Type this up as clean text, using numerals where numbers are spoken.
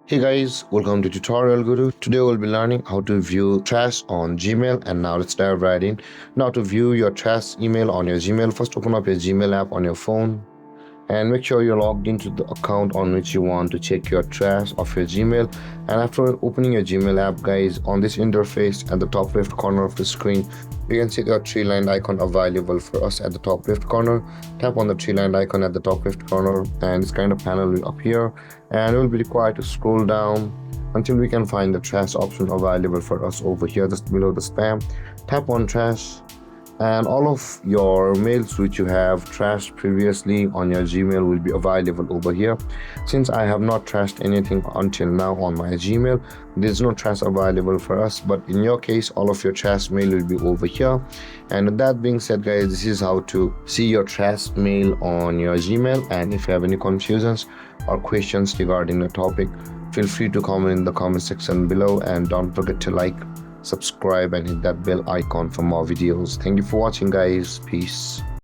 Hey guys, welcome to Tutorial Guru. Today we'll be learning how to view trash on Gmail, and now let's dive right in. Now to view your trash email on your Gmail, first open up your Gmail app on your phone and make sure you're logged into the account on which you want to check your trash of your Gmail. And after opening your Gmail app, guys, on this interface at the top left corner of the screen, you can see the three-lined icon available for us at the top left corner. Tap on the three-lined icon at the top left corner and this kind of panel will appear, and we'll be required to scroll down until we can find the trash option available for us over here just below the spam. Tap on trash, and all of your mails which you have trashed previously on your Gmail will be available over here. Since I have not trashed anything until now on my Gmail, there's no trash available for us, but in your case all of your trash mail will be over here. And with that being said, guys, this is how to see your trash mail on your Gmail. And if you have any confusions or questions regarding the topic, feel free to comment in the comment section below, and don't forget to like, subscribe and hit that bell icon for more videos. Thank you for watching, guys. Peace.